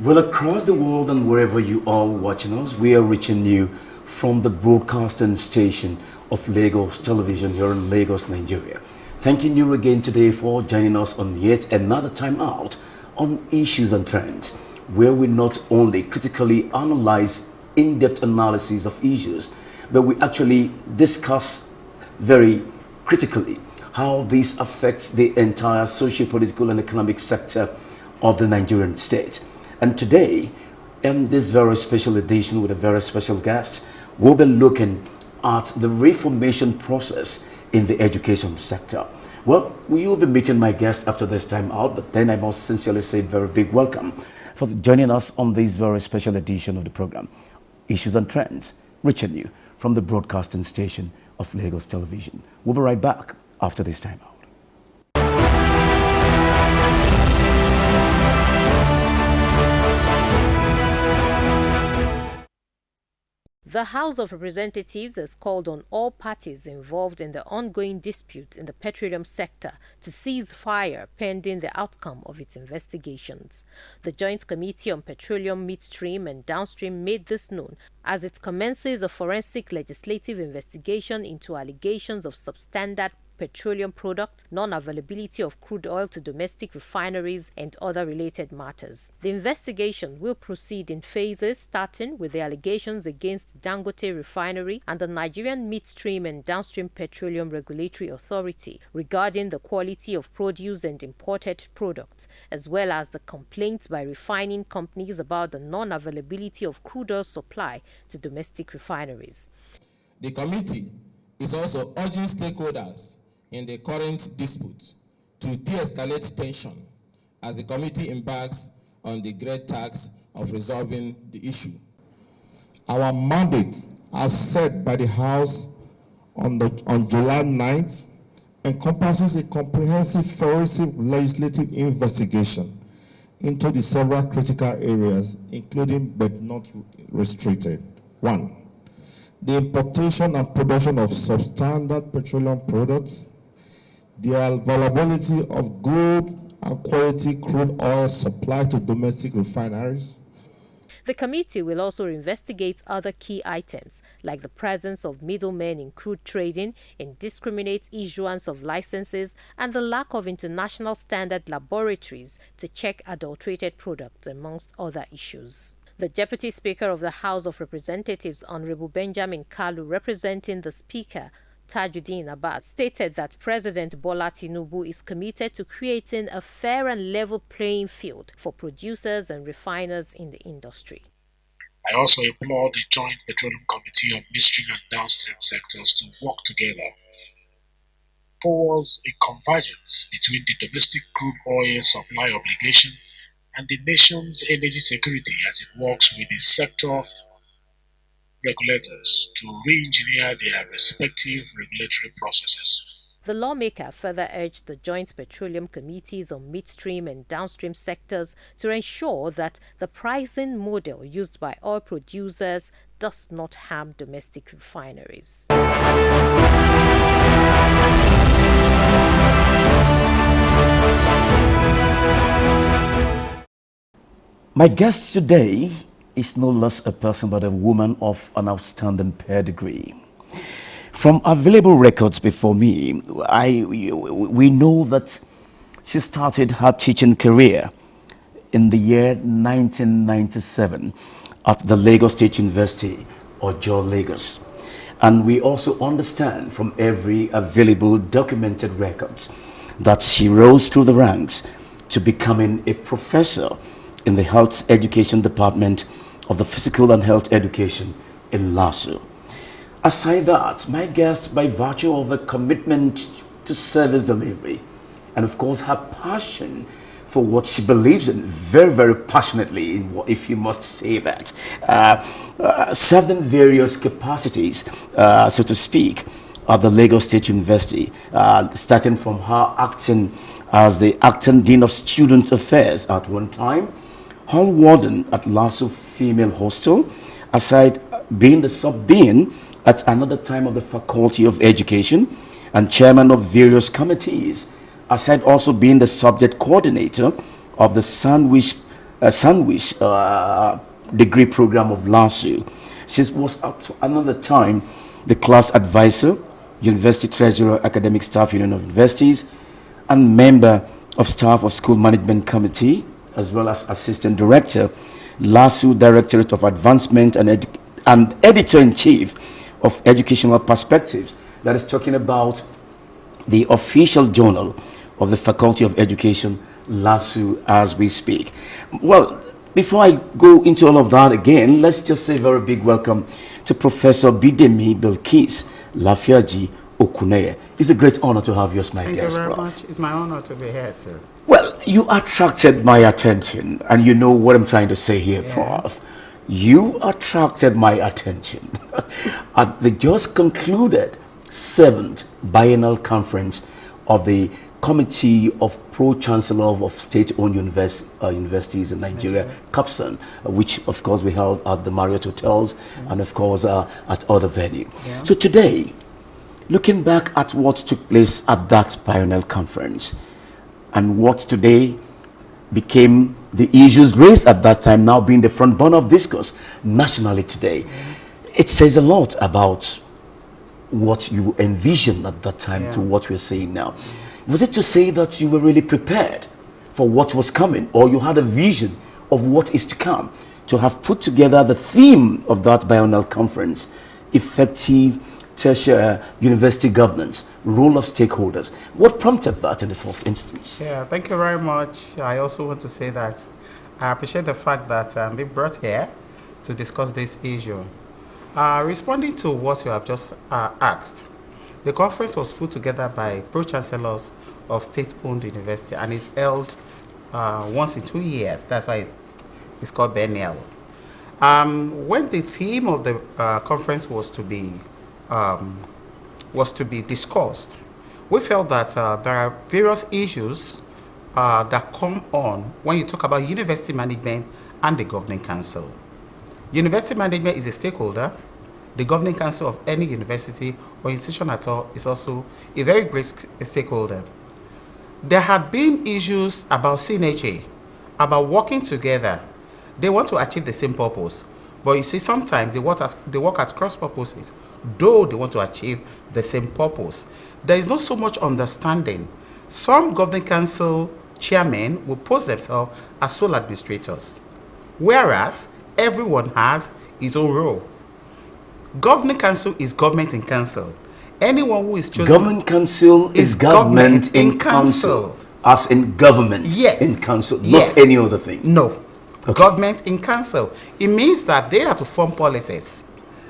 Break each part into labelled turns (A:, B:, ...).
A: Well, across the world and wherever you are watching us, we are reaching you from the broadcasting station of Lagos Television here in Lagos, Nigeria. Thanking you again today for joining us on yet another time out on Issues and Trends, where we not only critically analyze in-depth analysis of issues, but we actually discuss very critically how this affects the entire socio-political and economic sector of the Nigerian state. And today, in this very special edition with a very special guest, we'll be looking at the reformation process in the education sector. Well, we will be meeting my guest after this time out, but then I must sincerely say a very big welcome for joining us on this very special edition of the program, Issues and Trends, reaching you from the broadcasting station of Lagos Television. We'll be right back after this time out.
B: The House of Representatives has called on all parties involved in the ongoing dispute in the petroleum sector to cease fire pending the outcome of its investigations. The Joint Committee on Petroleum, Midstream and Downstream made this known as it commences a forensic legislative investigation into allegations of substandard petroleum product, non-availability of crude oil to domestic refineries, and other related matters. The investigation will proceed in phases, starting with the allegations against Dangote Refinery and the Nigerian Midstream and Downstream Petroleum Regulatory Authority regarding the quality of produce and imported products, as well as the complaints by refining companies about the non-availability of crude oil supply to domestic refineries.
C: The committee is also urging stakeholders in the current dispute to de-escalate tension as the committee embarks on the great task of resolving the issue.
D: Our mandate, as set by the House on July 9th, encompasses a comprehensive forensic legislative investigation into the several critical areas, including but not restricted. 1. The importation and production of substandard petroleum products, the availability of good and quality crude oil supply to domestic refineries.
B: The committee will also investigate other key items like the presence of middlemen in crude trading, indiscriminate issuance of licenses, and the lack of international standard laboratories to check adulterated products, amongst other issues. The Deputy Speaker of the House of Representatives, Honorable Benjamin Kalu, representing the Speaker, Tajuddin Abbas, stated that President Bola Tinubu is committed to creating a fair and level playing field for producers and refiners in the industry.
E: I also implore the Joint Petroleum Committee on Midstream and Downstream sectors to work together towards a convergence between the domestic crude oil supply obligation and the nation's energy security as it works with the sector regulators to re-engineer their respective regulatory processes.
B: The lawmaker further urged the Joint Petroleum Committees on Midstream and Downstream sectors to ensure that the pricing model used by oil producers does not harm domestic refineries.
A: My guest today is no less a person but a woman of an outstanding pedigree. From available records before me, we know that she started her teaching career in the year 1997 at the Lagos State University, Ojo, Lagos. And we also understand from every available documented records that she rose through the ranks to becoming a professor in the Health Education Department of the Physical and Health Education in LASU. Aside that, my guest, by virtue of a commitment to service delivery and of course her passion for what she believes in very, very passionately, if you must say that, served in various capacities, so to speak, at the Lagos State University, starting from her acting as the acting Dean of Student Affairs at one time, Hall Warden at LASU Female Hostel, aside being the Sub-Dean at another time of the Faculty of Education, and Chairman of various committees, aside also being the Subject Coordinator of the Sandwich sandwich degree program of LASU. She was at another time the class advisor, university treasurer, academic staff union of universities, and member of staff of school management committee, as well as assistant director, LASU Directorate of Advancement and editor-in-chief of Educational Perspectives. That is talking about the official journal of the Faculty of Education, LASU, as we speak. Well, before I go into all of that again, let's just say a very big welcome to Professor Bilkis Bidemi-Lafaiji Okuneye. It's a great honor to have you as my guest, Prof.
F: Thank you very much. It's my honor to be here, too.
A: Well, you attracted my attention, and you know what I'm trying to say here, Prof. You attracted my attention at the just concluded 7th Biennial Conference of the Committee of Pro-Chancellor of State-Owned Universities in Nigeria, CAPSAN, which, of course, we held at the Marriott Hotels and, of course, at other venues. So today, looking back at what took place at that Biennial Conference and what today became the issues raised at that time now being the front burner of discourse nationally today, it says a lot about what you envisioned at that time to what we're saying now. Was it to say that you were really prepared for what was coming, or you had a vision of what is to come, to have put together the theme of that biennial conference, effective tertiary university governance, role of stakeholders? What prompted that in the first instance?
F: Yeah, thank you very much. I also want to say that I appreciate the fact that I'm being brought here to discuss this issue. Responding to what you have just asked, the conference was put together by pro-chancellors of state-owned university and is held once in 2 years. That's why it's called biennial. When the theme of the conference was to be discussed, we felt that there are various issues that come on when you talk about university management and the governing council. University management is a stakeholder. The governing council of any university or institution at all is also a very great stakeholder. There had been issues about synergy, about working together. They want to achieve the same purpose, but you see sometimes they work at cross purposes, though they want to achieve the same purpose. There is not so much understanding. Some governing council chairmen will post themselves as sole administrators, whereas everyone has his own role. Governing council is government in council. Anyone who is chosen...
A: Government council is government in council. As in government in council, not any other thing.
F: No. Okay. Government in council. It means that they are to form policies.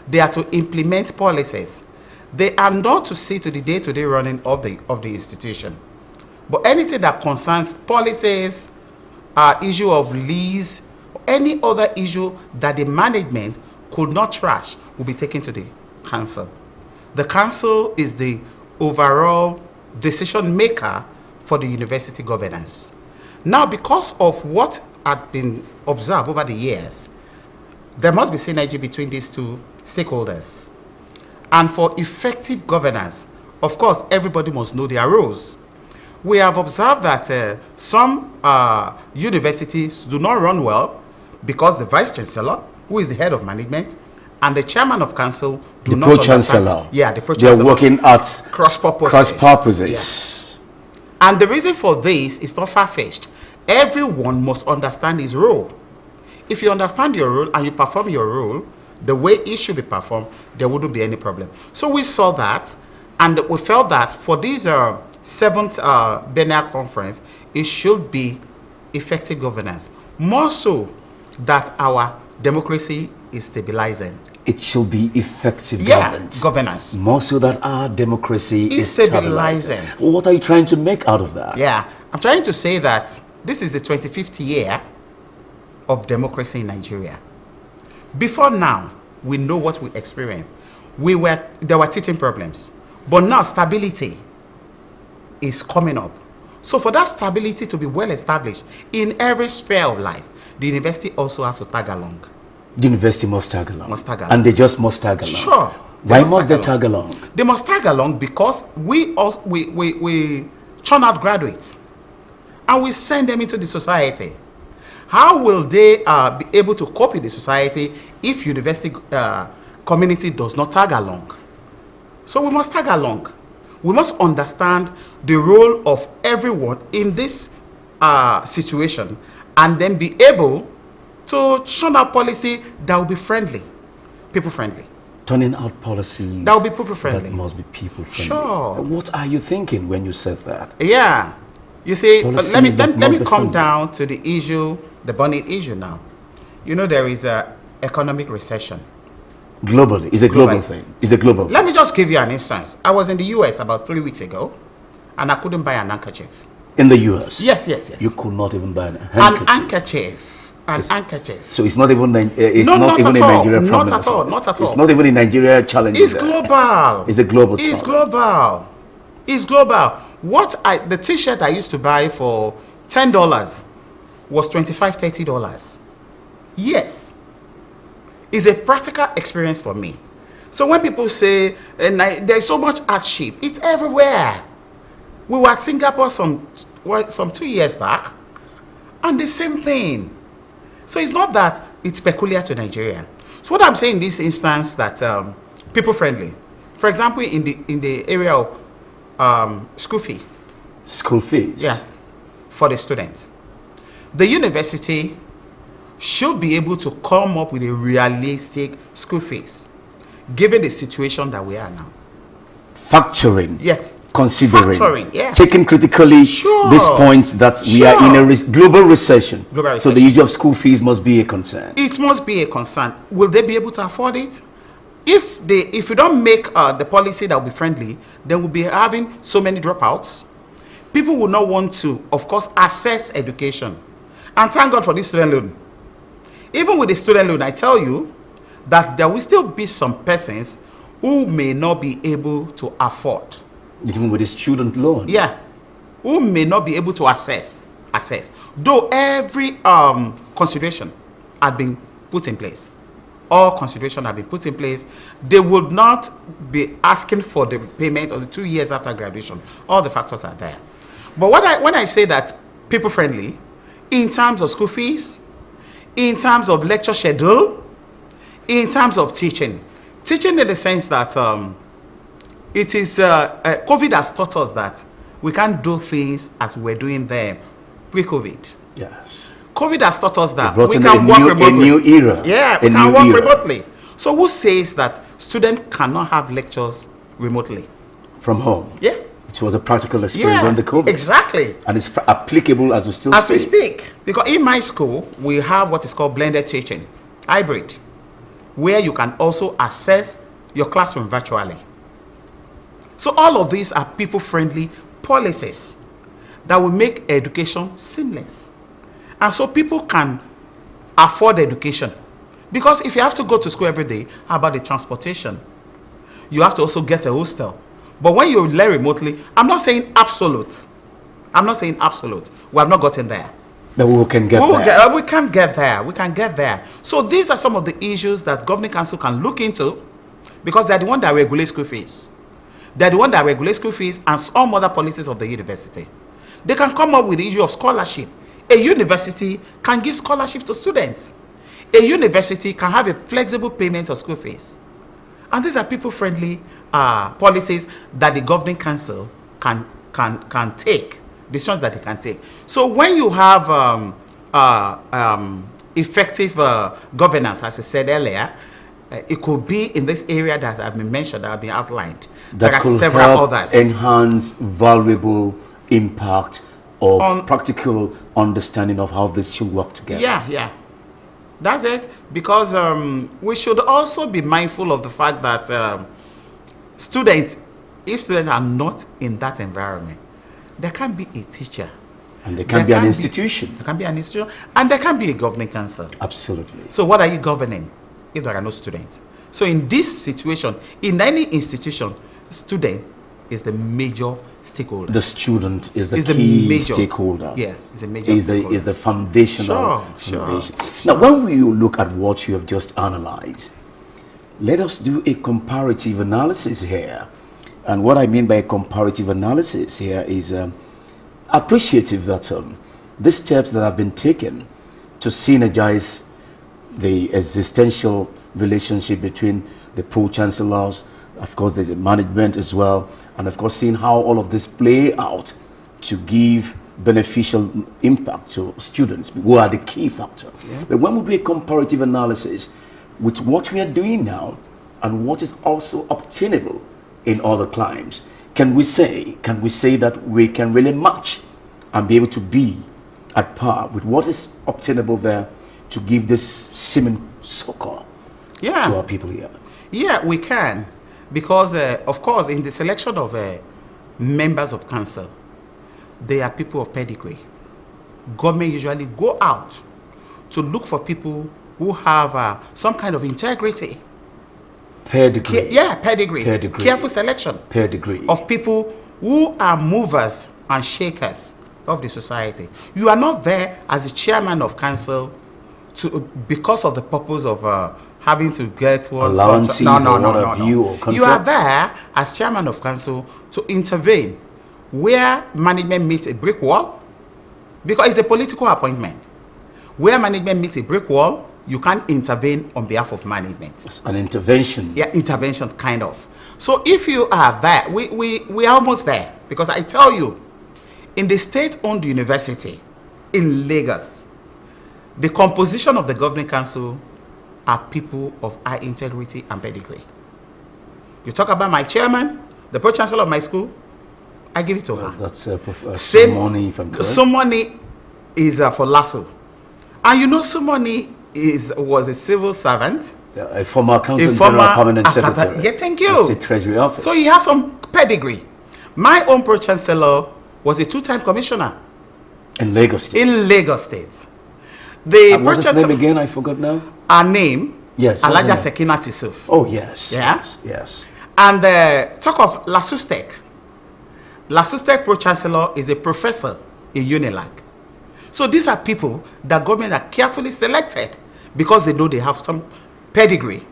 F: They are to implement policies. They are not to see to the day-to-day running of the institution. But anything that concerns policies, issue of lease, any other issue that the management could not trash will be taken to the council. The council is the overall decision maker for the university governance. Now, because of what had been observed over the years, there must be synergy between these two stakeholders. And for effective governance, of course, everybody must know their roles. We have observed that some universities do not run well because the vice chancellor, who is the head of management, and the chairman of council do not understand. The pro-chancellor.
A: They're working at
F: cross purposes. Yes. And the reason for this is not far-fetched. Everyone must understand his role. If you understand your role and you perform your role the way it should be performed, there wouldn't be any problem. So we saw that, and we felt that for this 7th biennial conference, it should be effective governance. More so that our democracy is stabilizing.
A: It should be effective
F: governance.
A: More so that our democracy is stabilizing. What are you trying to make out of that?
F: Yeah, I'm trying to say that this is the 25th year of democracy in Nigeria. Before now, we know what we experienced. There were teething problems, but now stability is coming up. So for that stability to be well established in every sphere of life, the university also has to tag along.
A: The university must tag along.
F: Must tag along.
A: And they just must tag along.
F: Sure.
A: Why must they tag along?
F: They must tag along because we churn out graduates and we send them into the society. How will they be able to cope with the society if university community does not tag along? So we must tag along. We must understand the role of everyone in this situation, and then be able to churn out policy that will be friendly, people friendly.
A: Turning out policies
F: That will be people friendly.
A: that must be people friendly.
F: Sure.
A: What are you thinking when you said that?
F: Yeah. You see,
A: Policies
F: let me
A: that must be
F: come
A: friendly.
F: down to the issue, the burning issue now. You know, there is a economic recession.
A: Globally, it's a global
F: Globally.
A: thing. It's a global
F: Let
A: thing.
F: me just give you an instance. I was in the US about 3 weeks ago, and I couldn't buy an handkerchief.
A: In the US,
F: Yes, yes, yes.
A: you could not even buy an
F: An
A: handkerchief.
F: handkerchief. An
A: Yes.
F: handkerchief.
A: So it's not even it's
F: No,
A: not
F: not
A: even
F: at
A: a
F: all.
A: Nigeria
F: Not
A: problem.
F: at all. Not at
A: It's
F: all.
A: not even a Nigeria challenge.
F: It's global.
A: It's a global
F: It's
A: challenge.
F: global. It's global. The t-shirt I used to buy for $10 was $25-$30. Yes. It's a practical experience for me. So when people say there's so much hardship, it's everywhere. We were at Singapore some 2 years back, and the same thing. So it's not that it's peculiar to Nigeria. So what I'm saying in this instance that people friendly. For example, in the area of school fee,
A: School fees.
F: yeah, for the students, the university should be able to come up with a realistic school fees, given the situation that we are now.
A: Factoring.
F: Yeah.
A: Considering.
F: Factoring, yeah.
A: Taking critically
F: Sure.
A: this point that we are in a global recession.
F: Global
A: So the
F: recession.
A: issue of school fees must be a concern.
F: It must be a concern. Will they be able to afford it? If you don't make the policy that will be friendly, then we'll be having so many dropouts. People will not want to, of course, access education. And thank God for this student loan. Even with the student loan, I tell you that there will still be some persons who may not be able to afford.
A: Even with the student loan.
F: Yeah, who may not be able to access. Though every consideration had been put in place, all consideration had been put in place, they would not be asking for the payment of the 2 years after graduation. All the factors are there. But when I say that people friendly, in terms of school fees, in terms of lecture schedule, in terms of teaching in the sense that it is COVID has taught us that we can't do things as we were doing them pre-COVID.
A: Yes.
F: COVID has taught us that
A: Brought
F: we
A: in
F: can work remotely.
A: a new era.
F: Yeah,
A: A
F: we can
A: new
F: work
A: era.
F: remotely. So who says that students cannot have lectures remotely?
A: From home.
F: Yeah.
A: It was a practical experience
F: Yeah,
A: on the COVID.
F: exactly.
A: And it's applicable as we still
F: As we
A: speak.
F: speak. Because in my school, we have what is called blended teaching, hybrid, where you can also access your classroom virtually. So all of these are people-friendly policies that will make education seamless. And so people can afford education. Because if you have to go to school every day, how about the transportation? You have to also get a hostel. But when you learn remotely, I'm not saying absolute. We have not gotten there.
A: But we can get
F: We
A: there.
F: can get there. We can get there. So these are some of the issues that Governing Council can look into, because they're the one that regulate school fees. They're the one that regulate school fees and some other policies of the university. They can come up with the issue of scholarship. A university can give scholarship to students. A university can have a flexible payment of school fees. And these are people-friendly policies that the Governing Council can take, decisions that they can take. So when you have effective governance, as you said earlier, it could be in this area that have been mentioned, that have been outlined. There are
A: could
F: several
A: help
F: others.
A: enhance valuable impact of practical understanding of how this should work together.
F: Yeah. That's it. Because we should also be mindful of the fact that if students are not in that environment, there can be a teacher.
A: And there can be an institution.
F: There can be an institution. And there can be a governing council.
A: Absolutely.
F: So what are you governing if there are no students? So in this situation, in any institution, student is the major stakeholder.
A: The student is the
F: Is
A: key
F: major
A: stakeholder.
F: Yeah, is a major stakeholder.
A: Is the foundational
F: Sure.
A: foundation. Now, when we look at what you have just analyzed, let us do a comparative analysis here. And what I mean by a comparative analysis here is appreciative that the steps that have been taken to synergize the existential relationship between the pro-chancellors, of course, the management as well, and of course, seeing how all of this play out to give beneficial impact to students, who are the key factor. Yeah. But when we do a comparative analysis with what we are doing now and what is also obtainable in other climes, can we say that we can really match and be able to be at par with what is obtainable there to give this seeming succor to our people here?
F: Yeah, we can, because of course in the selection of members of council, they are people of pedigree. Government usually go out to look for people who have some kind of integrity.
A: Pedigree.
F: Pedigree. Careful selection.
A: Pedigree.
F: Of people who are movers and shakers of the society. You are not there as the chairman of council because of the purpose of having to get one
A: allowances
F: no.
A: You
F: are there as chairman of council to intervene where management meets a brick wall, because it's a political appointment. Where management meets a brick wall, you can't intervene on behalf of management.
A: It's an intervention.
F: Yeah, intervention, kind of. So if you are there, we are almost there. Because I tell you, in the state-owned university in Lagos, the composition of the governing council are people of high integrity and pedigree. You talk about my chairman, the pro-chancellor of my school, I give it to her.
A: That's Sumoni, if I'm correct.
F: Sumoni is for Lasso. And you know Sumoni was a civil servant.
A: A former accountant general, permanent secretary.
F: Yeah, thank you.
A: State Treasury Office.
F: So he has some pedigree. My own pro-chancellor was a two-time commissioner.
A: In Lagos State.
F: In Lagos State. The
A: what's his name again? I forgot now.
F: Her name?
A: Yes.
F: Alaja Sekina Tisuf.
A: Oh, yes.
F: Yeah?
A: Yes.
F: And talk of Lasustek. Lasustek pro-chancellor is a professor in Unilag. So these are people that government are carefully selected because they know they have some pedigree.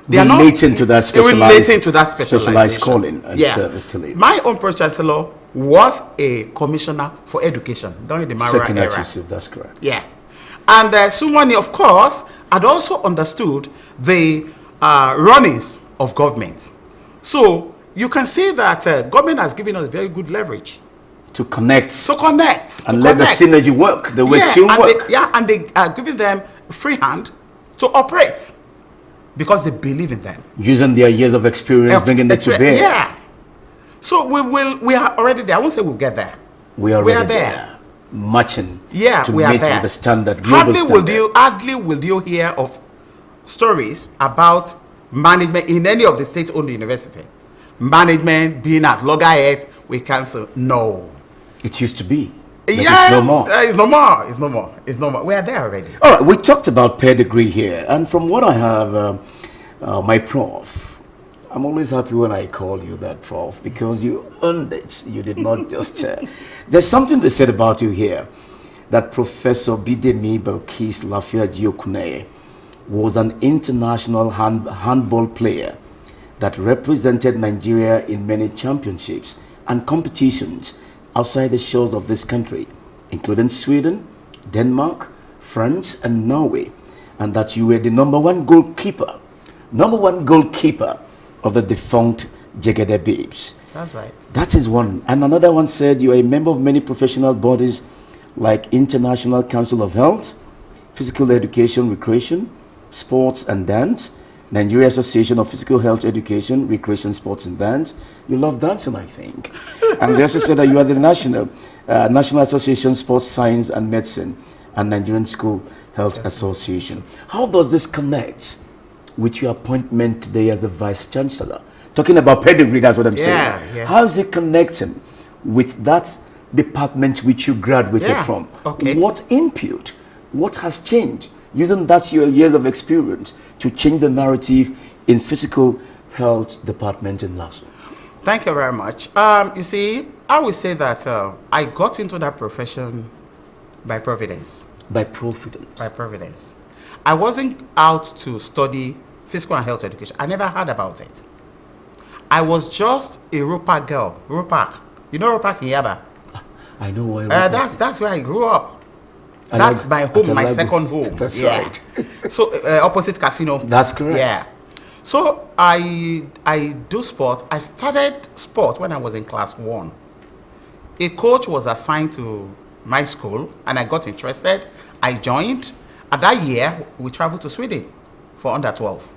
F: They
A: relating to that
F: specialized
A: calling and service to labor.
F: My own pro-chancellor was a commissioner for education during the Mara era.
A: That's correct.
F: Yeah. And Sumoni, of course, had also understood the runnings of government. So you can see that government has given us very good leverage.
A: To connect.
F: And
A: let the synergy work, the way it work.
F: And they are giving them free hand to operate because they believe in them.
A: Using their years of experience, bringing it to bear.
F: Yeah. So we are already there. I won't say we'll get there.
A: We are there. Matching to meet the standard, global standard.
F: Hardly will you hear of stories about management in any of the state-owned university. Management being at loggerheads, we cancel. No.
A: It used to be.
F: It's no more. It's no more. We are there already.
A: All right, we talked about pedigree here, and from what I have, my prof, I'm always happy when I call you that, Prof, because you earned it. You did not just... There's something they said about you here, that Professor Bilkis-Lafaiji Okuneye was an international handball player that represented Nigeria in many championships and competitions outside the shores of this country, including Sweden, Denmark, France, and Norway, and that you were the number one goalkeeper of the defunct Jegede Babes.
F: That's right.
A: That is one. And another one said you are a member of many professional bodies like International Council of Health, Physical Education, Recreation, Sports and Dance, Nigeria Association of Physical Health Education, Recreation, Sports and Dance. You love dancing, I think. And they also said that you are the National Association Sports Science and Medicine and Nigerian School Health Association. How does this connect with your appointment today as the Vice Chancellor? Talking about pedigree, that's what I'm saying.
F: Yeah.
A: How is it connecting with that department which you graduated from?
F: Okay.
A: What input? What has changed? Using that your years of experience to change the narrative in physical health department in Lasso.
F: Thank you very much. You see, I would say that I got into that profession by providence.
A: By providence.
F: By providence. I wasn't out to study physical and health education. I never heard about it. I was just a Ropak girl. Ropak. You know Ropak in Yaba?
A: I know why.
F: That's where I grew up. That's my home, my second home.
A: That's right.
F: So opposite casino.
A: That's correct.
F: Yeah. So I do sport. I started sport when I was in class 1. A coach was assigned to my school, and I got interested. I joined. At that year, we traveled to Sweden for under 12.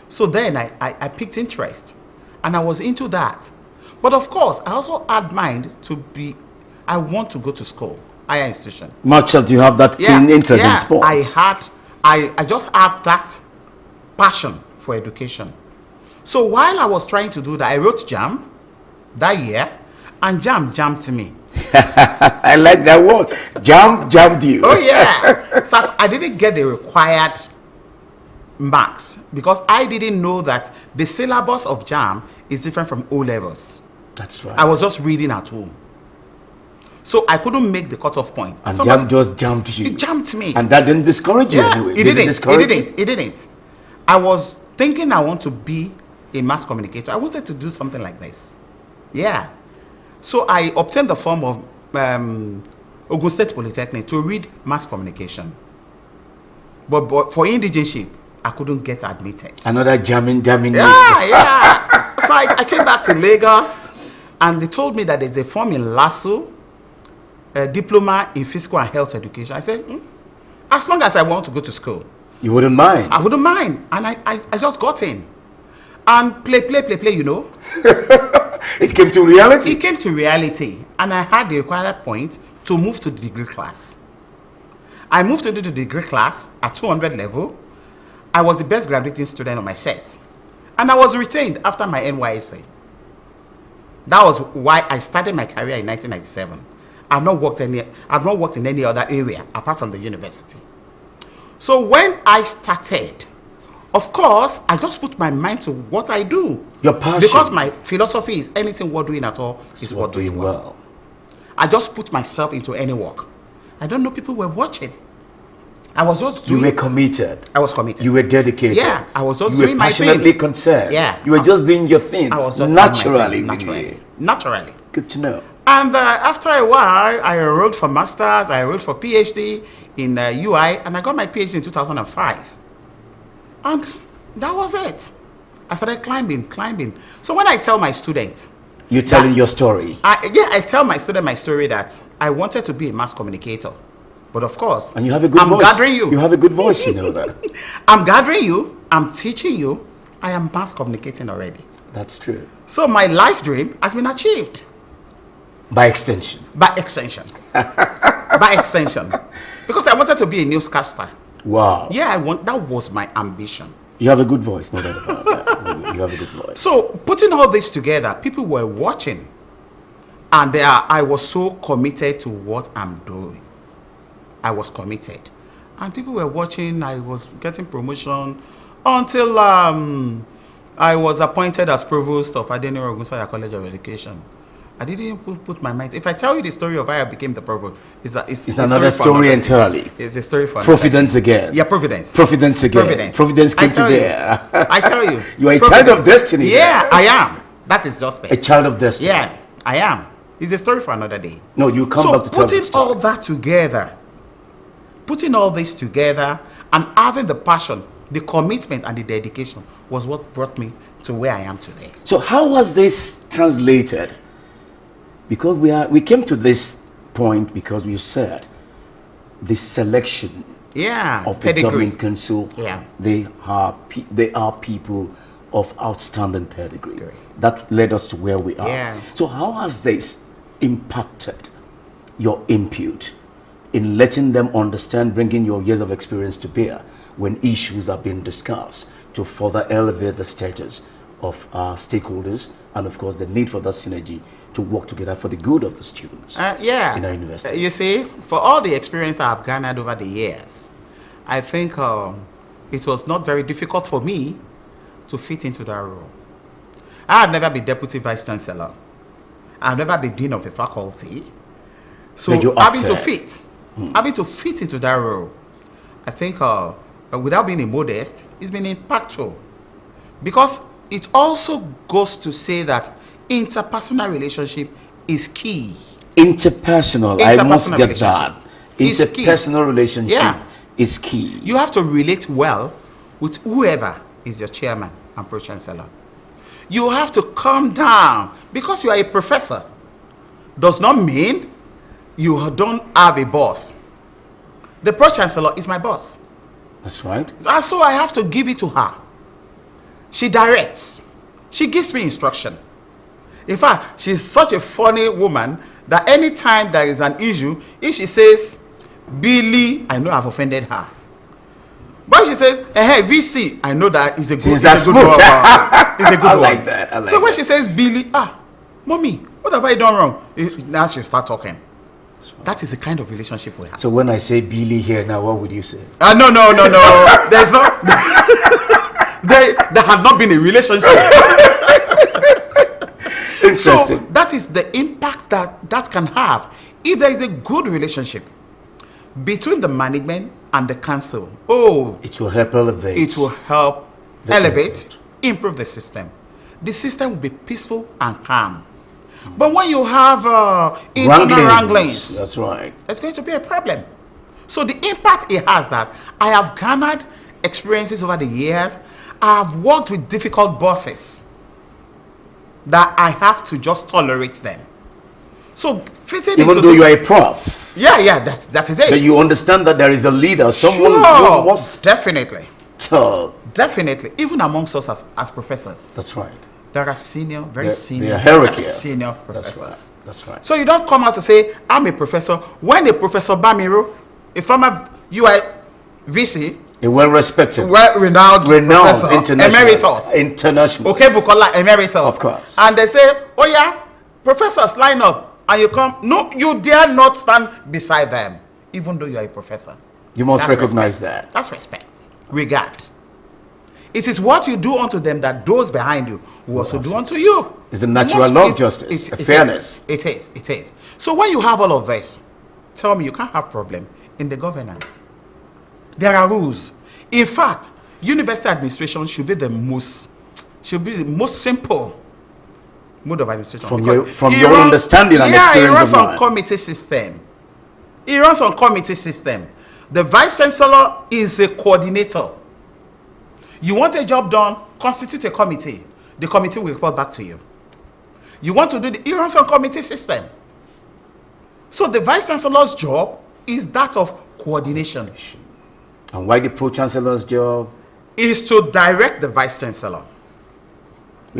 F: So then I picked interest, and I was into that. But of course, I also had mind to be, I want to go to school, higher institution.
A: Much of you have that keen interest in sports.
F: I just have that passion for education. So while I was trying to do that, I wrote JAM that year, and JAM jammed me.
A: I like that word. Jammed you.
F: Oh yeah. So I didn't get the required marks because I didn't know that the syllabus of JAM is different from O levels.
A: That's right.
F: I was just reading at home. So I couldn't make the cutoff point.
A: And JAM just jammed you.
F: It jammed me.
A: And that didn't discourage you anyway.
F: It didn't. I was thinking I want to be a mass communicator. I wanted to do something like this. Yeah. So I obtained the form of Ogun State Polytechnic to read mass communication. But for indigenship, I couldn't get admitted.
A: Another jamming.
F: Yeah. So I came back to Lagos, and they told me that there's a form in LASSO, a diploma in physical and health education. I said, as long as I want to go to school.
A: You wouldn't mind?
F: I wouldn't mind. And I just got in. And play, you know.
A: It came to reality?
F: It came to reality. And I had the required point to move to the degree class. I moved into the degree class at 200 level. I was the best graduating student on my set. And I was retained after my NYSC. That was why I started my career in 1997. I've not worked in any other area apart from the university. So when I started, of course, I just put my mind to what I do.
A: Your passion.
F: Because my philosophy is anything worth doing at all is worth doing well. I just put myself into any work. I don't know people were watching. I was just doing.
A: You were committed.
F: I was committed.
A: You were dedicated.
F: Yeah, I was just doing my thing.
A: You were passionately concerned.
F: Yeah.
A: You were just doing your thing.
F: I was just
A: naturally.
F: Naturally.
A: Good to know.
F: And after a while, I enrolled for masters. I enrolled for PhD in UI, and I got my PhD in 2005. And that was it. I started climbing. So when I tell my students,
A: you're telling your story.
F: I tell my student my story that I wanted to be a mass communicator. But of course,
A: and you have a good voice.
F: I'm gathering you.
A: You have a good voice, you know that.
F: I'm gathering you. I'm teaching you. I am mass communicating already.
A: That's true.
F: So my life dream has been achieved.
A: By extension.
F: By extension. By extension. Because I wanted to be a newscaster.
A: Wow.
F: Yeah, that was my ambition.
A: You have a good voice, no doubt about that. You have a good voice.
F: So putting all this together, people were watching. And I was so committed to what I'm doing. I was committed. And people were watching. I was getting promotion until I was appointed as provost of Adeniro Ogunsanya College of Education. I didn't put my mind. If I tell you the story of how I became the provost, it's
A: another story entirely.
F: It's a story for
A: Providence again.
F: Yeah, Providence.
A: Providence again. Providence came to bear.
F: I tell you.
A: You are a child of destiny.
F: Yeah, I am. That is just it.
A: A child of destiny.
F: Yeah, I am. It's a story for another day.
A: No, you come back to tell the story.
F: So putting all that together, putting all this together, and having the passion, the commitment, and the dedication was what brought me to where I am today.
A: So how was this translated? Because we came to this point because we said the selection of the government council, they are people of outstanding pedigree. That led us to where we are.
F: Yeah.
A: So how has this impacted your input in letting them understand, bringing your years of experience to bear when issues are being discussed to further elevate the status of our stakeholders and of course the need for that synergy to work together for the good of the students in our university?
F: You see, for all the experience I have garnered over the years, I think it was not very difficult for me to fit into that role. I have never been deputy vice chancellor. I have never been dean of a faculty. So having to fit into that role, I think without being immodest, it's been impactful. Because it also goes to say that interpersonal relationship is key.
A: Interpersonal, I must get that.
F: is key.
A: Interpersonal relationship
F: Yeah.
A: is key.
F: You have to relate well with whoever is your chairman and pro-chancellor. You have to calm down. Because you are a professor does not mean you don't have a boss. The pro-chancellor is my boss.
A: That's right.
F: And so I have to give it to her. She directs. She gives me instruction. In fact, she's such a funny woman that anytime there is an issue, if she says, Billy, I know I've offended her. But if she says, hey, VC, I know that is a good, it's a good one. It's a good
A: I
F: one.
A: like that. I like
F: so when
A: that.
F: she says, Billy, mommy, what have I done wrong? Now she'll start talking. That is the kind of relationship we have.
A: So when I say Billy here now, what would you say?
F: No. There's not. There had not been a relationship.
A: Interesting.
F: So that is the impact that can have. If there is a good relationship between the management and the council,
A: it will help elevate.
F: It will help elevate, improve the system. The system will be peaceful and calm. But when you have internal wranglings,
A: that's right,
F: it's going to be a problem. So the impact it has that I have garnered experiences over the years. I have worked with difficult bosses that I have to just tolerate them. So fitting
A: even
F: into
A: though
F: this,
A: you are a prof,
F: that is it.
A: but you understand that there is a leader, someone who must
F: definitely, even amongst us as professors.
A: That's right.
F: There are very senior professors.
A: That's right.
F: So you don't come out to say, I'm a professor. When a Professor Bamiru, a former UI VC,
A: a well-respected,
F: renowned professor, international. Okay, Bukola, emeritus.
A: Of course.
F: And they say, oh yeah, professors line up. And you come, no, you dare not stand beside them, even though you are a professor.
A: You must recognize that.
F: That's respect. Regard. It is what you do unto them that those behind you will also do unto you.
A: It's a natural law of justice, fairness.
F: It is. So when you have all of this, tell me you can't have problem in the governance. There are rules. In fact, university administration should be the most simple mode of administration.
A: From your understanding and experience
F: it runs
A: of
F: on committee system. It runs on committee system. The vice chancellor is a coordinator. You want a job done, constitute a committee. The committee will report back to you. You want to do it runs on committee system. So the vice chancellor's job is that of coordination.
A: And why the pro-chancellor's job?
F: Is to direct the vice chancellor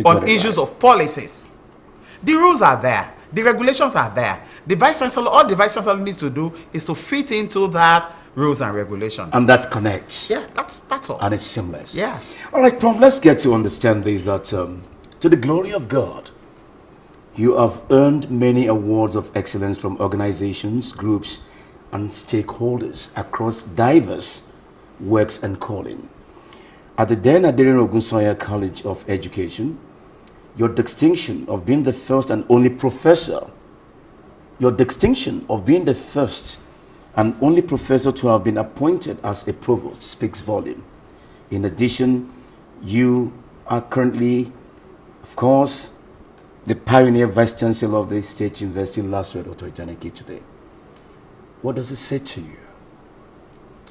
F: on issues of policies. The rules are there. The regulations are there. The vice chancellor, all the vice chancellor needs to do is to fit into that rules and regulation.
A: And that connects.
F: Yeah, that's all.
A: And it's seamless.
F: Yeah.
A: All right, Prof, let's get to understand this, that to the glory of God, you have earned many awards of excellence from organizations, groups, and stakeholders across diverse works and calling. At the then Nigerian Okuneye College of Education, your distinction of being the first and only professor, to have been appointed as a provost speaks volume. In addition, you are currently, of course, the pioneer vice chancellor of the State University Lasred Otojaneki today. What does it say to you?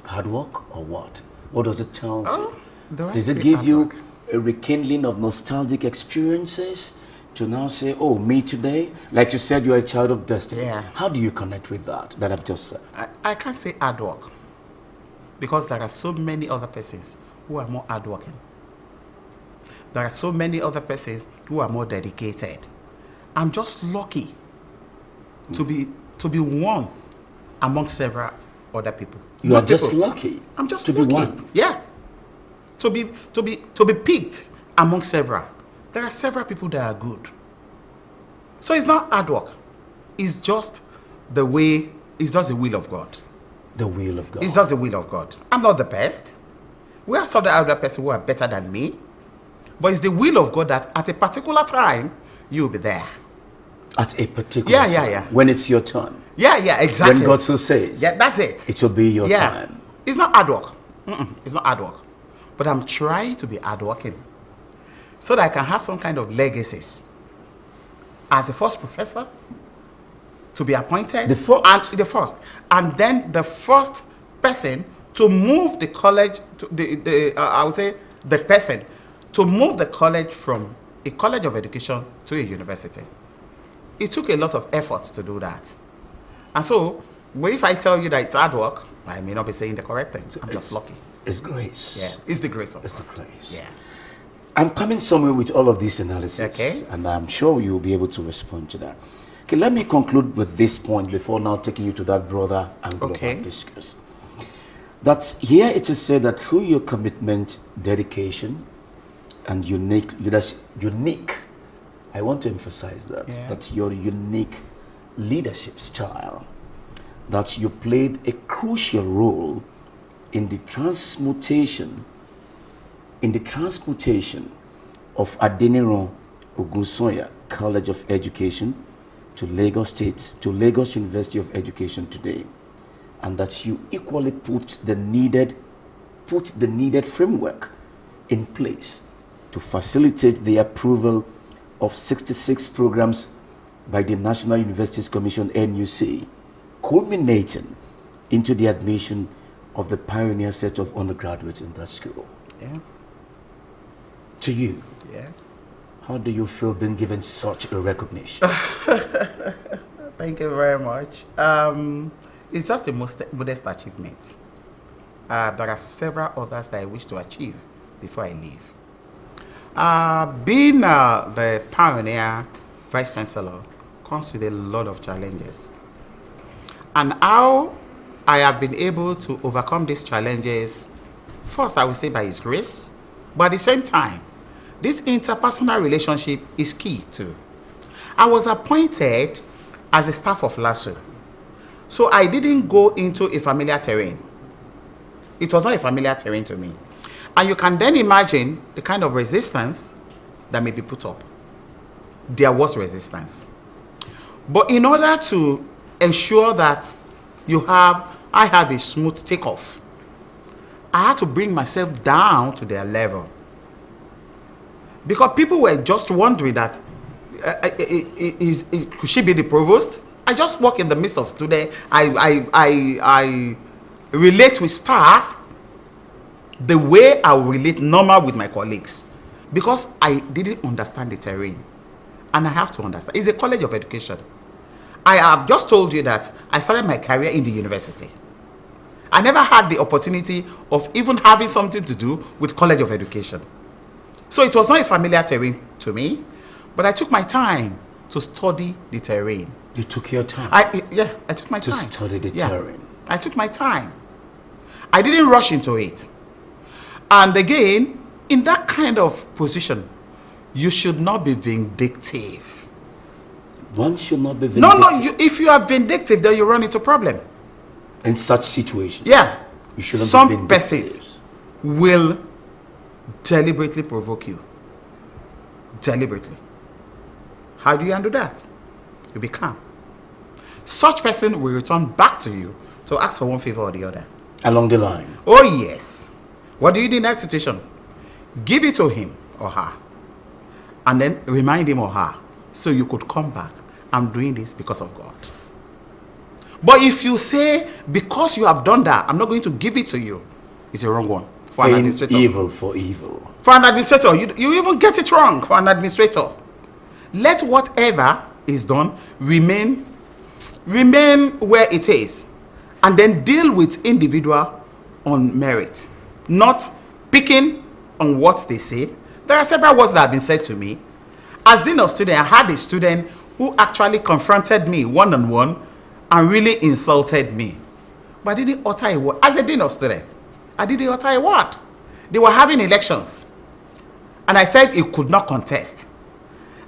A: Hard work or what? What does it tell you? Does it give you a rekindling of nostalgic experiences to now say, oh, me today? Like you said, you're a child of destiny.
F: Yeah.
A: How do you connect with that I've just said?
F: I can't say hard work because there are so many other persons who are more hardworking. There are so many other persons who are more dedicated. I'm just lucky to be one among several other people.
A: You are just lucky.
F: I'm just
A: to
F: lucky.
A: be one.
F: Yeah. To be picked among several. There are several people that are good. So it's not hard work. It's just the will of God.
A: The will of God.
F: It's just the will of God. I'm not the best. We have some other people who are better than me. But it's the will of God that at a particular time, you'll be there.
A: At a particular time?
F: Yeah.
A: When it's your turn?
F: Yeah, exactly.
A: When God so says?
F: Yeah, that's it.
A: It will be your time.
F: It's not hard work. It's not hard work. But I'm trying to be hardworking so that I can have some kind of legacies. As a first professor, to be appointed.
A: The first.
F: And the first. And then the first person to move the college, to I would say the person to move the college from a college of education to a university. It took a lot of effort to do that. And so, but if I tell you that it's hard work, I may not be saying the correct thing. I'm just lucky.
A: It's grace.
F: Yeah, it's the grace of
A: It's
F: God.
A: the grace.
F: Yeah.
A: I'm coming somewhere with all of this analysis,
F: Okay.
A: and I'm sure you'll be able to respond to that. Okay, let me conclude with this point before now taking you to that broader angle of our discourse. That's here it is said that through your commitment, dedication, and unique leadership, I want to emphasize that your unique leadership style, that you played a crucial role in the transmutation of Adeniran Ogunsoya College of Education to Lagos University of Education today, and that you equally put the needed framework in place to facilitate the approval of 66 programs by the National Universities Commission (NUC), culminating into the admission of the pioneer set of undergraduates in that school.
F: Yeah.
A: To you, how do you feel being given such a recognition?
F: Thank you very much. It's just a modest achievement. There are several others that I wish to achieve before I leave. Being the pioneer vice chancellor comes with a lot of challenges. And how I have been able to overcome these challenges, first I would say by His grace, but at the same time, this interpersonal relationship is key too. I was appointed as a staff of LASU, so I didn't go into a familiar terrain. It was not a familiar terrain to me. And you can then imagine the kind of resistance that may be put up. There was resistance. But in order to ensure that I have a smooth takeoff, I had to bring myself down to their level. Because people were just wondering that, could she be the provost? I just walk in the midst of students. I relate with staff the way I would relate normal with my colleagues, because I didn't understand the terrain, and I have to understand. It's a college of education. I have just told you that I started my career in the university. I never had the opportunity of even having something to do with college of education. So it was not a familiar terrain to me, but I took my time to study the terrain.
A: You took your time?
F: I took my time.
A: To study the terrain.
F: I took my time. I didn't rush into it. And again, in that kind of position, you should not be vindictive.
A: One should not be vindictive.
F: If you are vindictive, then you run into problem.
A: In such situations.
F: Yeah.
A: You shouldn't be
F: Some
A: vindictive.
F: persons will deliberately provoke you. Deliberately. How do you handle that? You be calm. Such person will return back to you to ask for one favor or the other.
A: Along the line.
F: Oh yes. What do you do in that situation? Give it to him or her. And then remind him or her, so you could come back. I'm doing this because of God. But if you say, because you have done that, I'm not going to give it to you, it's a wrong one. For an administrator.
A: Evil for evil.
F: For an administrator, you even get it wrong for an administrator. Let whatever is done remain where it is, and then deal with individual on merit, not picking on what they say. There are several words that have been said to me. As dean of student, I had a student who actually confronted me one-on-one and really insulted me. But I didn't utter a word. As a dean of student, I didn't utter a word. They were having elections, and I said he could not contest.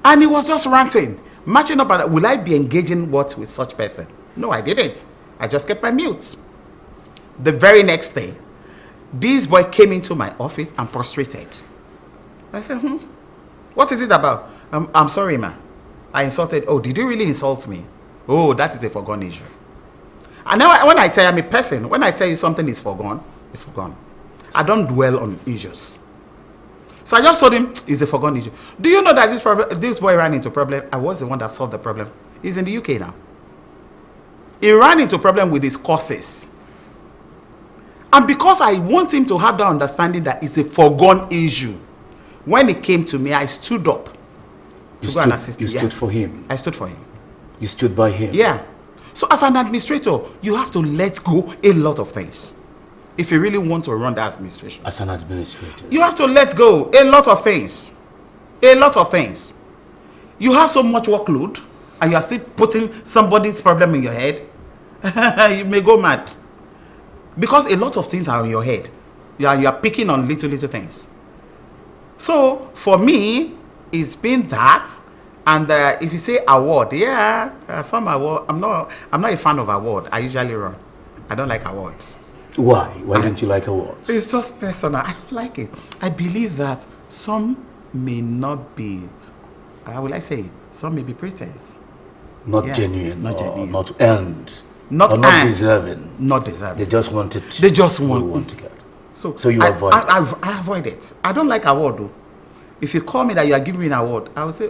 F: And he was just ranting, matching up, and will I be engaging with such person? No, I didn't. I just kept my mute. The very next day, this boy came into my office and prostrated. I said, what is it about? I'm sorry, ma. I insulted. Oh, did you really insult me? Oh, that is a foregone issue. And now when I tell you, when I tell you something is foregone, it's foregone. I don't dwell on issues. So I just told him, it's a foregone issue. Do you know that this boy ran into a problem? I was the one that solved the problem. He's in the UK now. He ran into problem with his courses. And because I want him to have that understanding that it's a foregone issue, when he came to me, I stood up to go and assist him.
A: You stood for him?
F: I stood for him.
A: You stood by him?
F: Yeah. So as an administrator, you have to let go a lot of things. If you really want to run that administration.
A: As an administrator?
F: You have to let go a lot of things. A lot of things. You have so much workload, and you are still putting somebody's problem in your head. You may go mad. Because a lot of things are in your head. You are picking on little things. So, for me, it's been that. And if you say award, some award. I'm not a fan of award. I usually run. I don't like awards.
A: Why? Why don't you like awards?
F: It's just personal. I don't like it. I believe that some may not be, how will I say, some may be pretense.
A: Not genuine.
F: Not genuine.
A: Not earned.
F: Not
A: deserving.
F: Not deserving.
A: They just wanted to.
F: They just want
A: to get.
F: So
A: you avoid it.
F: I avoid it. I don't like award though. If you call me that you are giving me an award, I will say,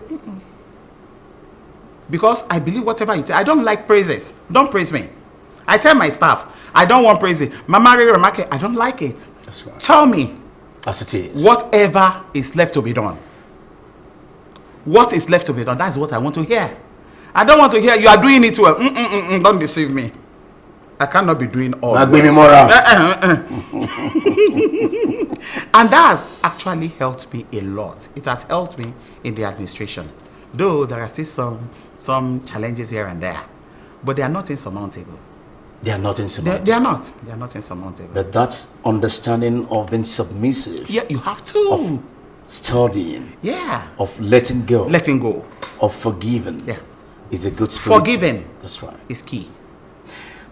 F: because I believe whatever you tell. I don't like praises. Don't praise me. I tell my staff, I don't want praising. I don't like it.
A: That's right.
F: Tell me.
A: As it is.
F: Whatever is left to be done. What is left to be done? That's what I want to hear. I don't want to hear you are doing it well. Don't deceive me. I cannot be doing all.
A: And
F: that has actually helped me a lot. It has helped me in the administration. Though there are still some challenges here and there. But they are not insurmountable.
A: They are not insurmountable.
F: They are not. They are not insurmountable.
A: But that's understanding of being submissive.
F: Yeah, you have to.
A: Of studying.
F: Yeah.
A: Of letting go.
F: Letting go.
A: Of forgiving.
F: Yeah.
A: Is a good spirit.
F: Forgiving.
A: That's right.
F: Is key.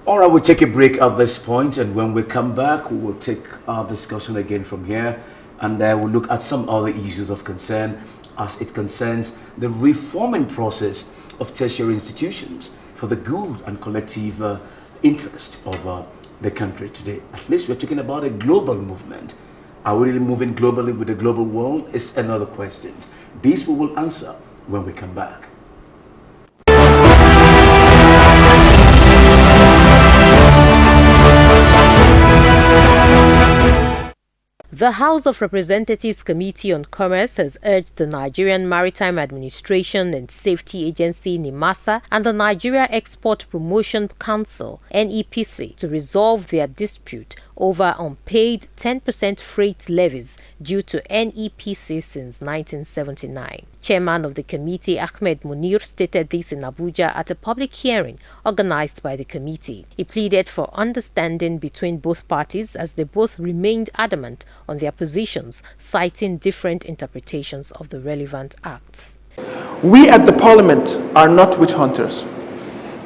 A: All right, we'll take a break at this point, and when we come back, we will take our discussion again from here, and we'll look at some other issues of concern as it concerns the reforming process of tertiary institutions for the good and collective interest of the country today. At least we're talking about a global movement. Are we really moving globally with the global world? Is another question. This we will answer when we come back.
B: The House of Representatives Committee on Commerce has urged the Nigerian Maritime Administration and Safety Agency (NIMASA) and the Nigeria Export Promotion Council (NEPC) to resolve their dispute over unpaid 10% freight levies due to NEPC since 1979. Chairman of the committee, Ahmed Munir, stated this in Abuja at a public hearing organized by the committee. He pleaded for understanding between both parties as they both remained adamant on their positions, citing different interpretations of the relevant acts.
G: We at the Parliament are not witch hunters.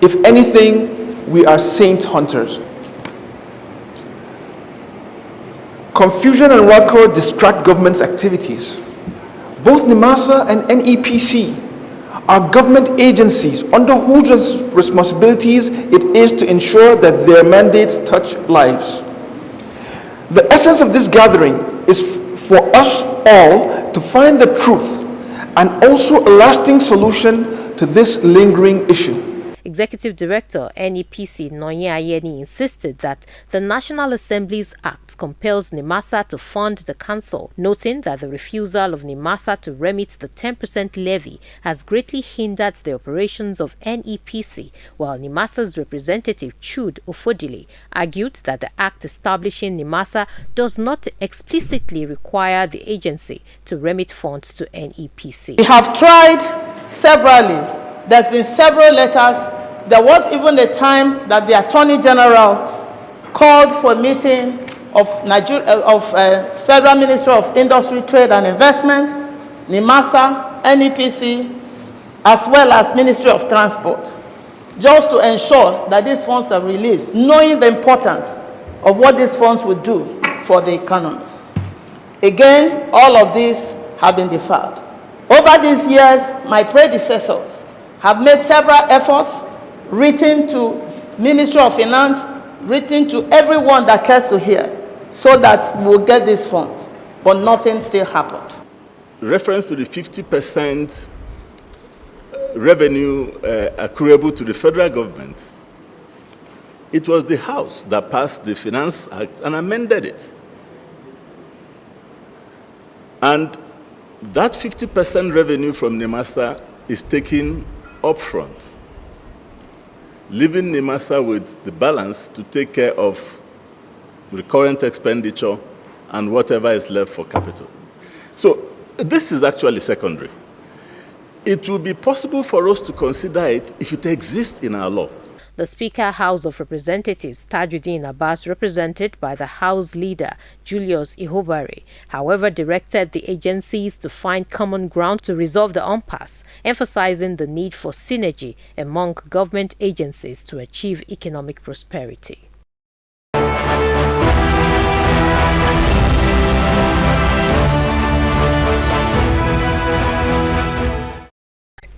G: If anything, we are saint hunters. Confusion and rancor distract government's activities. Both NIMASA and NEPC are government agencies under whose responsibilities it is to ensure that their mandates touch lives. The essence of this gathering is for us all to find the truth and also a lasting solution to this lingering issue.
B: Executive Director NEPC Nonye Ayeni insisted that the National Assembly's Act compels NIMASA to fund the council, noting that the refusal of NIMASA to remit the 10% levy has greatly hindered the operations of NEPC, while NIMASA's representative Chud Ofodile argued that the act establishing NIMASA does not explicitly require the agency to remit funds to NEPC.
H: We have tried severally. There's been several letters. There was even a time that the Attorney General called for a meeting of Federal Ministry of Industry, Trade and Investment, NIMASA, NEPC, as well as Ministry of Transport, just to ensure that these funds are released, knowing the importance of what these funds would do for the economy. Again, all of these have been deferred. Over these years, my predecessors have made several efforts, written to Ministry of Finance, written to everyone that cares to hear, so that we'll get these funds, but nothing still happened.
I: Reference to the 50% revenue accruable to the federal government It was the House that passed the Finance Act and amended it. And that 50% revenue from NIMASA is taken upfront, leaving NIMASA with the balance to take care of recurrent expenditure and whatever is left for capital. So this is actually secondary. It will be possible for us to consider it if it exists in our law.
B: The Speaker, House of Representatives, Tajuddin Abbas, represented by the House Leader, Julius Ihobare, however, directed the agencies to find common ground to resolve the impasse, emphasizing the need for synergy among government agencies to achieve economic prosperity.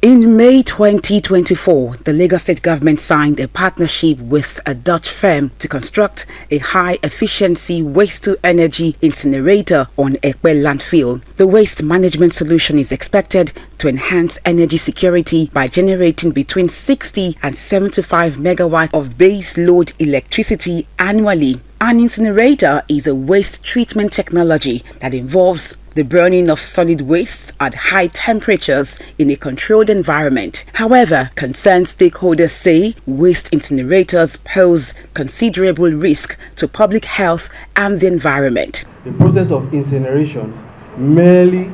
J: In May 2024, the Lagos State government signed a partnership with a Dutch firm to construct a high-efficiency waste-to-energy incinerator on Ekpe landfill. The waste management solution is expected to enhance energy security by generating between 60 and 75 megawatts of base load electricity annually. An incinerator is a waste treatment technology that involves the burning of solid waste at high temperatures in a controlled environment. However, concerned stakeholders say waste incinerators pose considerable risk to public health and the environment.
K: The process of incineration merely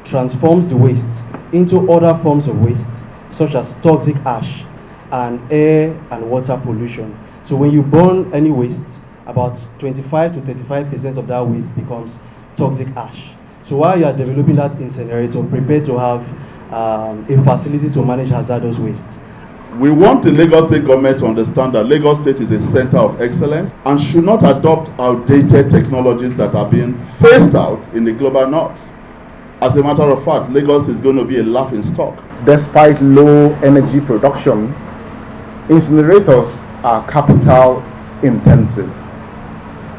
K: transforms the waste into other forms of waste, such as toxic ash and air and water pollution. So when you burn any waste, about 25 to 35% of that waste becomes toxic ash. So while you are developing that incinerator, prepare to have a facility to manage hazardous waste.
D: We want the Lagos State government to understand that Lagos State is a center of excellence and should not adopt outdated technologies that are being phased out in the global north. As a matter of fact, Lagos is going to be a laughing stock.
L: Despite low energy production, incinerators are capital intensive.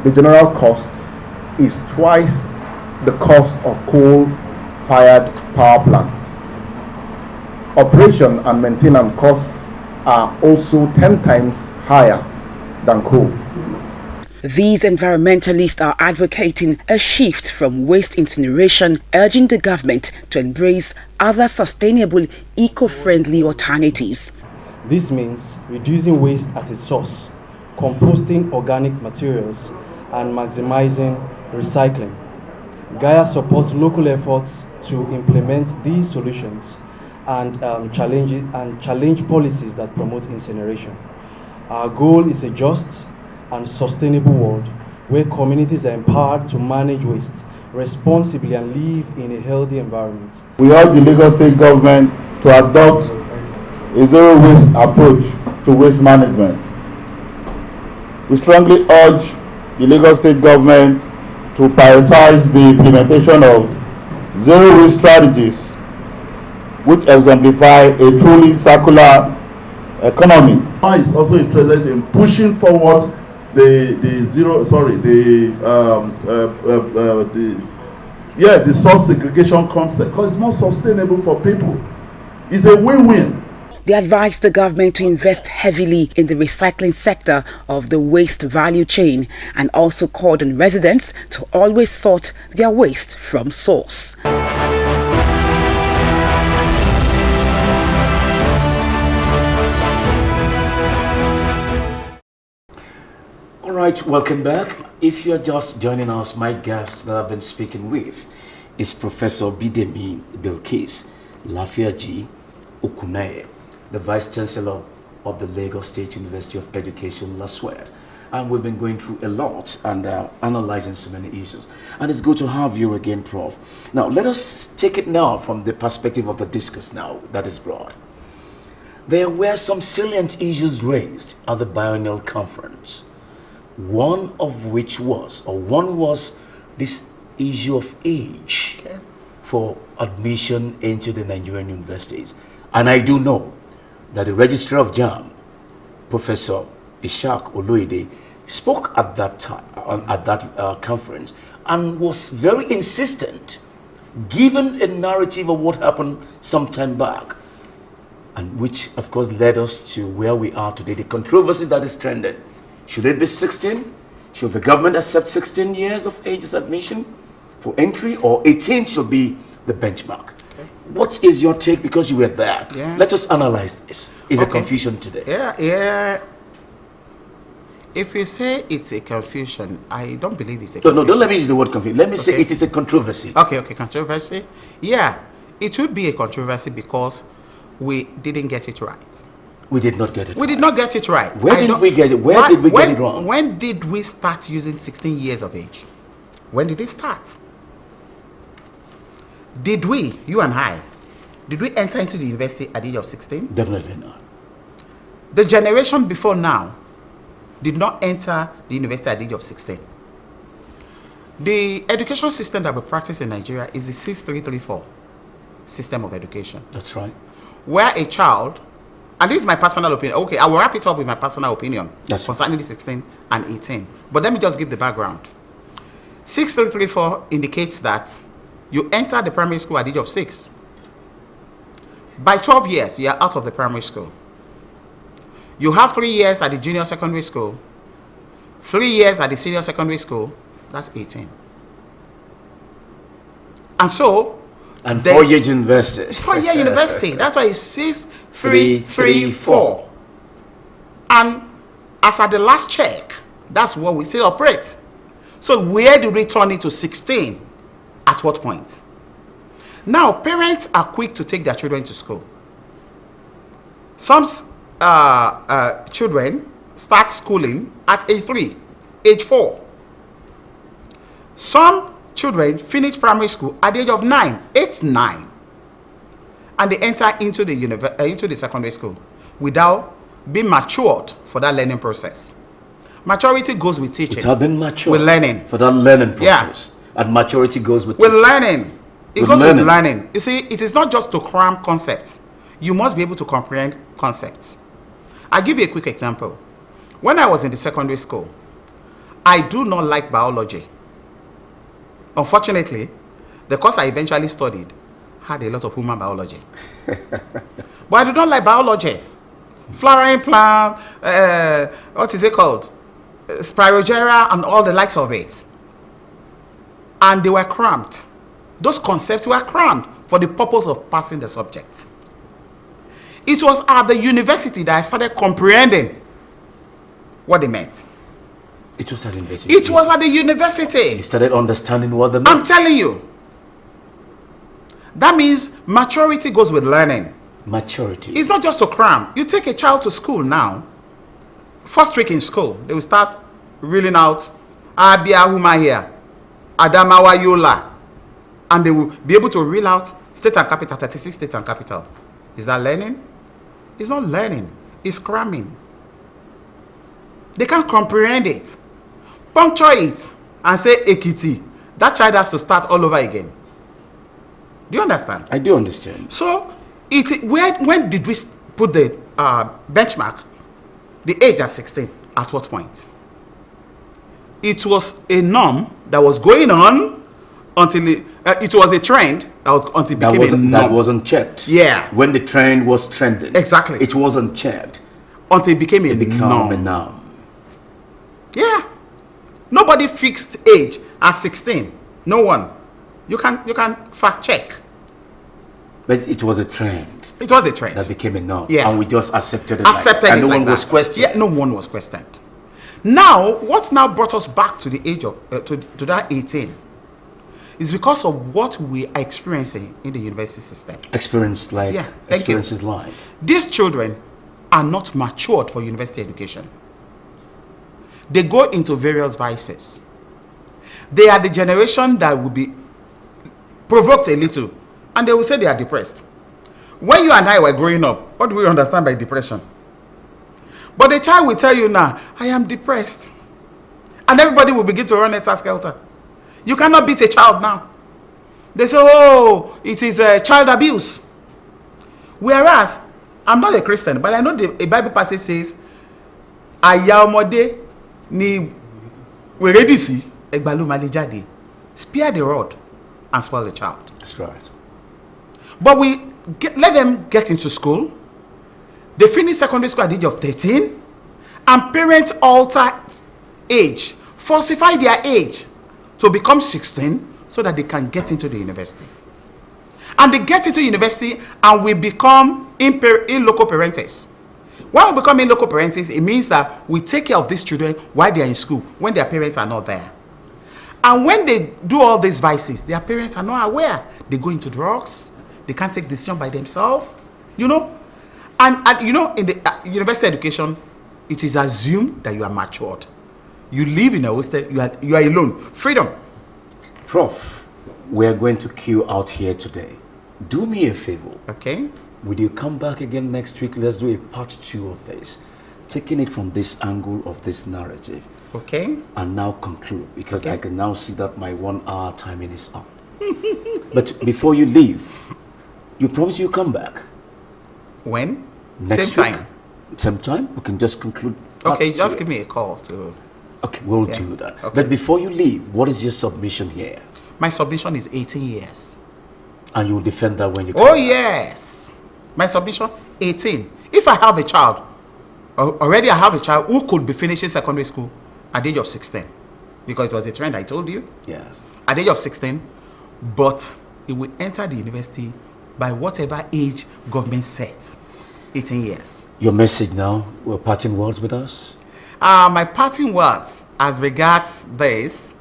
L: The general cost is twice the cost of coal-fired power plants. Operation and maintenance costs are also 10 times higher than coal.
J: These environmentalists are advocating a shift from waste incineration, urging the government to embrace other sustainable, eco-friendly alternatives.
K: This means reducing waste at its source, composting organic materials, and maximizing recycling. Gaia supports local efforts to implement these solutions and challenge policies that promote incineration. Our goal is a just and sustainable world where communities are empowered to manage waste responsibly and live in a healthy environment.
D: We urge the Lagos State government to adopt a zero waste approach to waste management. We strongly urge the Lagos State government to prioritize the implementation of zero waste strategies which exemplify a truly circular economy. Is also interested in pushing forward the source segregation concept because it's more sustainable for people. It's a win-win.
J: They advised the government to invest heavily in the recycling sector of the waste value chain and also called on residents to always sort their waste from source.
A: All right, welcome back. If you're just joining us, my guest that I've been speaking with is Professor Bilkis Bidemi-Lafaiji Okuneye, the Vice Chancellor of the Lagos State University of Education, LASUED. And we've been going through a lot and analyzing so many issues. And it's good to have you again, Prof. Now, let us take it now from the perspective of the discourse now that is broad. There were some salient issues raised at the biennial conference. One was this issue of age for admission into the Nigerian universities. And I do know that the Registrar of JAMB, Professor Ishaq Oloide, spoke at that time, at that conference, and was very insistent, given a narrative of what happened some time back, and which, of course, led us to where we are today, the controversy that is trended Should it be 16? Should the government accept 16 years of age as admission for entry, or 18 should be the benchmark? Okay. What is your take, because you were there?
F: Yeah.
A: Let us analyze this. Is there confusion today?
F: Yeah. If you say it's a confusion, I don't believe it's a confusion.
A: No, don't let me use the word confusion. Let me say it is a controversy.
F: Okay, controversy. Yeah, it would be a controversy because we didn't get it right.
A: We did not get it right.
F: We did not get it right.
A: Where did we get it? Where did we get it wrong?
F: When did we start using 16 years of age? When did it start? Did we, you and I, did we enter into the university at the age of 16?
A: Definitely not.
F: The generation before now did not enter the university at the age of 16. The education system that we practice in Nigeria is the 6334 system of education.
A: That's right.
F: Where a child, and this is my personal opinion. Okay, I will wrap it up with my personal opinion concerning the 16 and 18. But let me just give the background. 6334 indicates that you enter the primary school at the age of 6. By 12 years, you are out of the primary school. You have 3 years at the junior secondary school, 3 years at the senior secondary school, that's 18. And so...
A: And 4-year university.
F: 4-year university, that's why it's 6, 3, 3, 4. And as at the last check, that's what we still operate. So where do we turn it to 16? At what point? Now, parents are quick to take their children to school. Some children start schooling at age 3, age 4. Some children finish primary school at the age of 9, 8, 9. And they enter into the secondary school without being matured for that learning process. Maturity goes with teaching.
A: Without being matured.
F: With learning.
A: For that learning process. Yeah. And maturity goes with teaching.
F: With learning. It goes with learning. You see, it is not just to cram concepts. You must be able to comprehend concepts. I'll give you a quick example. When I was in the secondary school, I do not like biology. Unfortunately, the course I eventually studied had a lot of human biology. But I do not like biology. Flowering plant, what is it called? Spirogera and all the likes of it. And they were cramped. Those concepts were crammed for the purpose of passing the subject. It was at the university that I started comprehending what they meant.
A: It was at the university?
F: It was at the university.
A: You started understanding what they meant?
F: I'm telling you. That means maturity goes with learning.
A: Maturity.
F: It's not just to cram. You take a child to school now. First week in school, they will start reeling out Abia Huma here, Adamawa Yola. And they will be able to reel out state and capital, 36 state and capital. Is that learning? It's not learning. It's cramming. They can't comprehend it. Puncture it and say Ekiti. That child has to start all over again. Do you understand?
A: I do understand.
F: So, when did we put the benchmark? The age at 16. At what point? It was a norm that was going on until it was a trend until it became a norm.
A: That wasn't checked.
F: Yeah.
A: When the trend was trending.
F: Exactly.
A: It wasn't checked.
F: Until it became a norm. Yeah. Nobody fixed age at 16. No one. You can fact check.
A: But it was a trend.
F: It was a trend.
A: That became a norm.
F: Yeah.
A: And we just accepted it.
F: And
A: no one was questioned.
F: Yeah, no one was questioned. Now, what now brought us back to the age of to that 18 is because of what we are experiencing in the university system.
A: Experiences like?
F: These children are not matured for university education. They go into various vices. They are the generation that will be provoked a little, and they will say they are depressed. When you and I were growing up, what do we understand by depression? But the child will tell you now, I am depressed. And everybody will begin to run helter-skelter. You cannot beat a child now. They say, oh, it is child abuse. Whereas, I'm not a Christian, but I know a Bible passage says, Aya ọmọdé ni wèrèdìsí ẹgbàá ló máa lè jáde. Spare the rod and spoil the child.
A: That's right.
F: But we let them get into school. They finish secondary school at the age of 13. and parents alter age, falsify their age to become 16 so that they can get into the university. And they get into university and we become in loco parentis. When we become in loco parentis, it means that we take care of these children while they are in school, when their parents are not there. And when they do all these vices, their parents are not aware. They go into drugs, they can't take decisions by themselves, you know. And you know, in the university education, it is assumed that you are matured. You live in a hostel, you are alone. Freedom.
A: Prof, we are going to queue out here today. Do me a favor.
F: Okay.
A: Would you come back again next week? Let's do a part 2 of this, taking it from this angle of this narrative.
F: Okay.
A: And now conclude, because
F: okay.
A: I can now see that my 1 hour timing is up. But before you leave, you promise you'll come back.
F: When?
A: Next
F: Same
A: week?
F: time.
A: Same time? We can just conclude.
F: Okay, just give me a call to.
A: Okay, we'll do that. Okay. But before you leave, what is your submission here?
F: My submission is 18 years.
A: And you'll defend that when you come
F: Oh,
A: back?
F: yes. My submission, 18. If I have a child, already I have a child who could be finishing secondary school at the age of 16. Because it was a trend, I told you.
A: Yes.
F: At the age of 16. But it will enter the university by whatever age government sets. 18 years.
A: Your message now, parting words with us?
F: My parting words as regards this,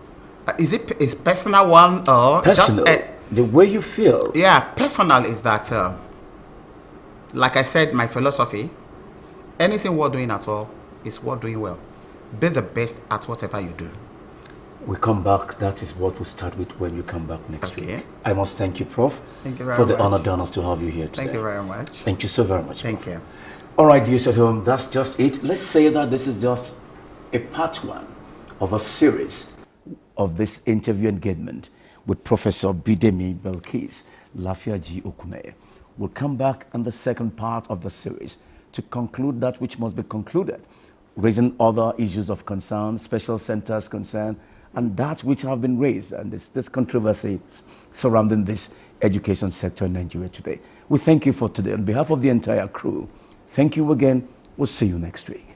F: is personal one or
A: personal?
F: Just,
A: the way you feel?
F: Yeah, personal is that, like I said, my philosophy, anything worth doing at all is worth doing well. Be the best at whatever you do.
A: We come back, that is what we'll start with when you come back next week. I must thank you, Prof.
F: Thank you very
A: for
F: much.
A: the honor done us to have you here today.
F: Thank you very much.
A: Thank you so very much.
F: Thank
A: Prof.
F: you.
A: All right, viewers at home, that's just it. Let's say that this is just a part 1 of a series of this interview engagement with Professor Bidemi-Lafaiji Okuneye. We'll come back in the second part of the series to conclude that which must be concluded, raising other issues of concern, special centers concern, and that which have been raised, and this controversy surrounding this education sector in Nigeria today. We thank you for today. On behalf of the entire crew, thank you again. We'll see you next week.